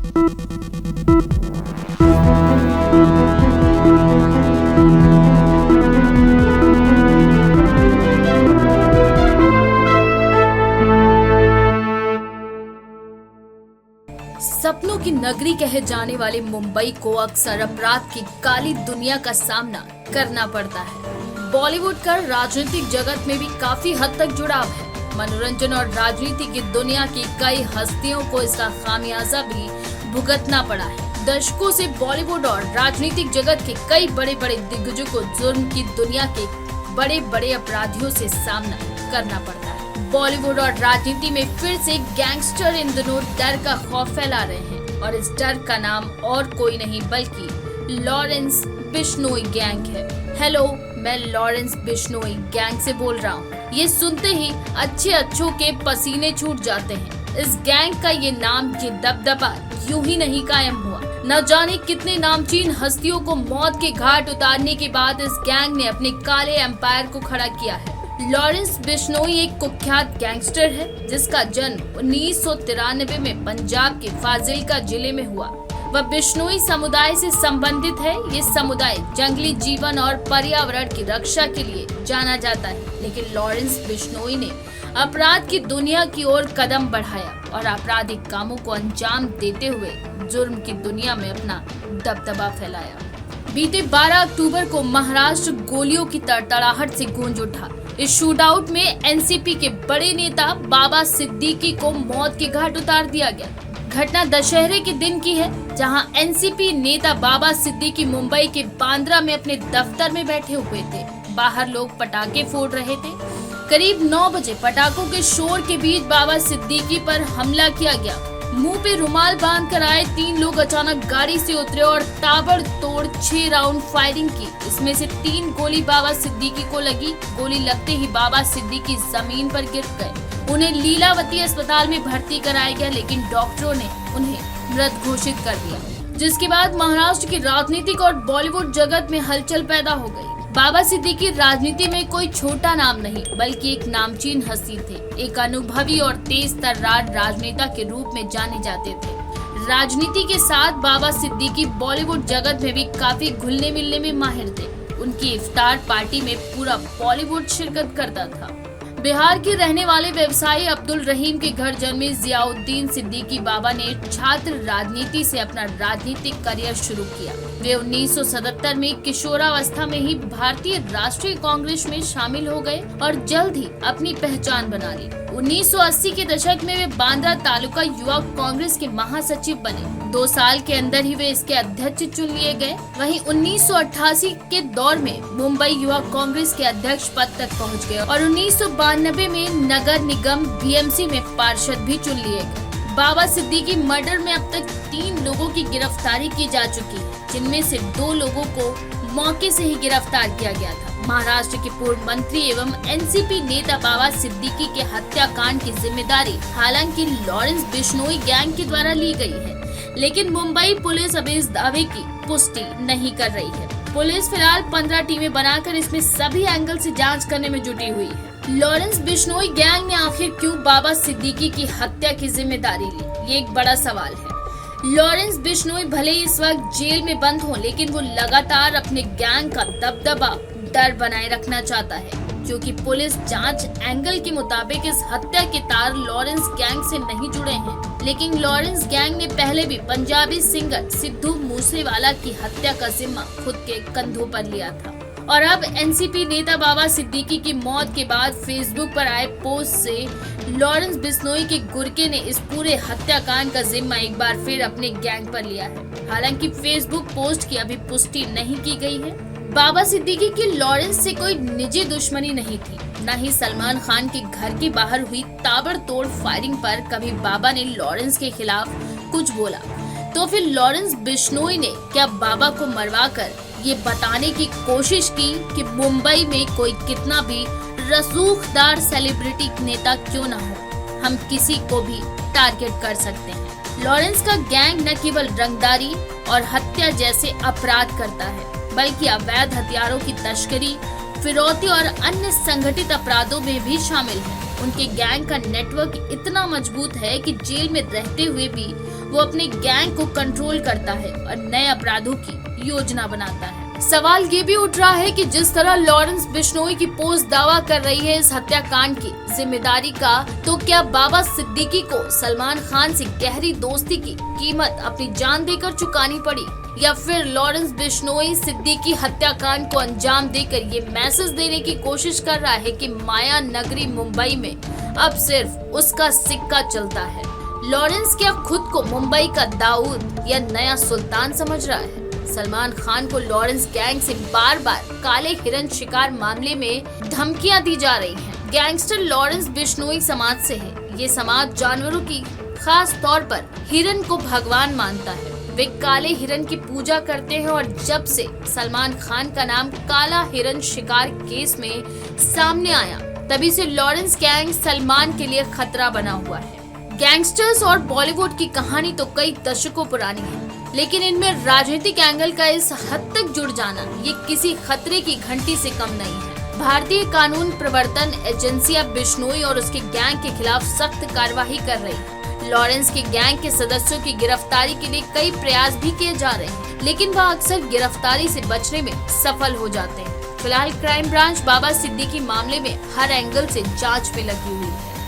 सपनों की नगरी कहे जाने वाले मुंबई को अक्सर अपराध की काली दुनिया का सामना करना पड़ता है। बॉलीवुड का राजनीतिक जगत में भी काफी हद तक जुड़ाव है। मनोरंजन और राजनीति की दुनिया की कई हस्तियों को इसका खामियाजा भी भुगतना पड़ा है। दशकों से बॉलीवुड और राजनीतिक जगत के कई बड़े बड़े दिग्गजों को जुर्म की दुनिया के बड़े बड़े अपराधियों से सामना करना पड़ता है। बॉलीवुड और राजनीति में फिर से गैंगस्टर इन दिनों डर का खौफ फैला रहे हैं और इस डर का नाम और कोई नहीं बल्कि लॉरेंस बिश्नोई गैंग है। हेलो, मैं लॉरेंस बिश्नोई गैंग से बोल रहा हूँ। ये सुनते ही अच्छे अच्छों के पसीने छूट जाते हैं। इस गैंग का ये नाम, ये दबदबा यूं ही नहीं कायम हुआ। न जाने कितने नामचीन हस्तियों को मौत के घाट उतारने के बाद इस गैंग ने अपने काले एम्पायर को खड़ा किया है। लॉरेंस बिश्नोई एक कुख्यात गैंगस्टर है जिसका जन्म 1993 में पंजाब के फाजिल्का जिले में हुआ। वह बिश्नोई समुदाय से संबंधित है। ये समुदाय जंगली जीवन और पर्यावरण की रक्षा के लिए जाना जाता है, लेकिन लॉरेंस बिश्नोई ने अपराध की दुनिया की ओर कदम बढ़ाया और आपराधिक कामों को अंजाम देते हुए जुर्म की दुनिया में अपना दबदबा फैलाया। बीते 12 अक्टूबर को महाराष्ट्र गोलियों की तड़तड़ाहट से गूंज उठा। इस शूटआउट में एनसीपी के बड़े नेता बाबा सिद्दीकी को मौत के घाट उतार दिया गया। घटना दशहरे के दिन की है, जहां एनसीपी नेता बाबा सिद्दीकी मुंबई के बांद्रा में अपने दफ्तर में बैठे हुए थे। बाहर लोग पटाखे फोड़ रहे थे। करीब 9 बजे पटाखों के शोर के बीच बाबा सिद्दीकी पर हमला किया गया। मुंह पे रुमाल बांध कर आए 3 लोग अचानक गाड़ी से उतरे और ताबड़तोड़ 6 राउंड फायरिंग की। इसमें से 3 गोली बाबा सिद्दीकी को लगी। गोली लगते ही बाबा सिद्दीकी जमीन पर गिर गए। उन्हें लीलावती अस्पताल में भर्ती कराया गया, लेकिन डॉक्टरों ने उन्हें मृत घोषित कर दिया, जिसके बाद महाराष्ट्र की राजनीतिक और बॉलीवुड जगत में हलचल पैदा हो गई। बाबा सिद्दीकी राजनीति में कोई छोटा नाम नहीं बल्कि एक नामचीन हस्ती थे। एक अनुभवी और तेज तर्रार राजनेता के रूप में जाने जाते थे। राजनीति के साथ बाबा सिद्दीकी बॉलीवुड जगत में भी काफी घुलने मिलने में माहिर थे। उनकी इफ्तार पार्टी में पूरा बॉलीवुड शिरकत करता था। बिहार के रहने वाले व्यवसायी अब्दुल रहीम के घर जन्मे जियाउद्दीन सिद्दीकी बाबा ने छात्र राजनीति से अपना राजनीतिक करियर शुरू किया। वे 1977 में किशोरावस्था में ही भारतीय राष्ट्रीय कांग्रेस में शामिल हो गए और जल्द ही अपनी पहचान बना ली। 1980 के दशक में वे बांद्रा तालुका युवा कांग्रेस के महासचिव बने। 2 साल के अंदर ही वे इसके अध्यक्ष चुन लिए गए। वहीं 1988 के दौर में मुंबई युवा कांग्रेस के अध्यक्ष पद तक पहुंच गए और 1992 में नगर निगम बीएमसी में पार्षद भी चुन लिए गए। बाबा सिद्दीकी मर्डर में अब तक 3 लोगों की गिरफ्तारी की जा चुकी है, जिनमें से 2 लोगों को मौके से ही गिरफ्तार किया गया था। महाराष्ट्र के पूर्व मंत्री एवं एनसीपी नेता बाबा सिद्दीकी के हत्याकांड की जिम्मेदारी हालांकि लॉरेंस बिश्नोई गैंग के द्वारा ली गई है, लेकिन मुंबई पुलिस अभी इस दावे की पुष्टि नहीं कर रही है। पुलिस फिलहाल 15 टीमें बनाकर इसमें सभी एंगल से जांच करने में जुटी हुई है। लॉरेंस बिश्नोई गैंग ने आखिर क्यों बाबा सिद्दीकी की हत्या की जिम्मेदारी ली, ये एक बड़ा सवाल है। लॉरेंस बिश्नोई भले ही इस वक्त जेल में बंद हो, लेकिन वो लगातार अपने गैंग का दबदबा, डर बनाए रखना चाहता है, क्योंकि पुलिस जांच एंगल के मुताबिक इस हत्या के तार लॉरेंस गैंग से नहीं जुड़े हैं। लेकिन लॉरेंस गैंग ने पहले भी पंजाबी सिंगर सिद्धू मूसेवाला की हत्या का जिम्मा खुद के कंधों पर लिया था और अब एनसीपी नेता बाबा सिद्दीकी की मौत के बाद फेसबुक पर आए पोस्ट से लॉरेंस बिश्नोई के गुर्गे ने इस पूरे हत्याकांड का जिम्मा एक बार फिर अपने गैंग पर लिया है। हालांकि फेसबुक पोस्ट की अभी पुष्टि नहीं की गई है। बाबा सिद्दीकी की लॉरेंस से कोई निजी दुश्मनी नहीं थी, न ही सलमान खान के घर के बाहर हुई ताबड़तोड़ फायरिंग पर कभी बाबा ने लॉरेंस के खिलाफ कुछ बोला। तो फिर लॉरेंस बिश्नोई ने क्या बाबा को मरवाकर ये बताने की कोशिश की कि मुंबई में कोई कितना भी रसूखदार सेलिब्रिटी नेता क्यों न हो, हम किसी को भी टारगेट कर सकते हैं। लॉरेंस का गैंग न केवल रंगदारी और हत्या जैसे अपराध करता है, बल्कि अवैध हथियारों की तस्करी, फिरौती और अन्य संगठित अपराधों में भी शामिल है। उनके गैंग का नेटवर्क इतना मजबूत है कि जेल में रहते हुए भी वो अपने गैंग को कंट्रोल करता है और नए अपराधों की योजना बनाता है। सवाल ये भी उठ रहा है कि जिस तरह लॉरेंस बिश्नोई की पोस्ट दावा कर रही है इस हत्याकांड की जिम्मेदारी का, तो क्या बाबा सिद्दीकी को सलमान खान से गहरी दोस्ती की कीमत अपनी जान देकर चुकानी पड़ी, या फिर लॉरेंस बिश्नोई सिद्दीकी हत्याकांड को अंजाम देकर ये मैसेज देने की कोशिश कर रहा है कि माया नगरी मुंबई में अब सिर्फ उसका सिक्का चलता है। लॉरेंस क्या खुद को मुंबई का दाऊद या नया सुल्तान समझ रहा है? सलमान खान को लॉरेंस गैंग से बार बार काले हिरन शिकार मामले में धमकियां दी जा रही हैं। गैंगस्टर लॉरेंस बिश्नोई समाज से है। ये समाज जानवरों की, खास तौर पर हिरन को भगवान मानता है। वे काले हिरन की पूजा करते हैं और जब से सलमान खान का नाम काला हिरन शिकार केस में सामने आया, तभी से लॉरेंस गैंग सलमान के लिए खतरा बना हुआ है। गैंगस्टर्स और बॉलीवुड की कहानी तो कई दशकों पुरानी है, लेकिन इनमें राजनीतिक एंगल का इस हद तक जुड़ जाना ये किसी खतरे की घंटी से कम नहीं है। भारतीय कानून प्रवर्तन एजेंसियां बिश्नोई और उसके गैंग के खिलाफ सख्त कार्रवाई कर रही है। लॉरेंस के गैंग के सदस्यों की गिरफ्तारी के लिए कई प्रयास भी किए जा रहे हैं, लेकिन वह अक्सर गिरफ्तारी से बचने में सफल हो जाते हैं। फिलहाल क्राइम ब्रांच बाबा सिद्दीकी मामले में हर एंगल से जांच में लगी हुई है।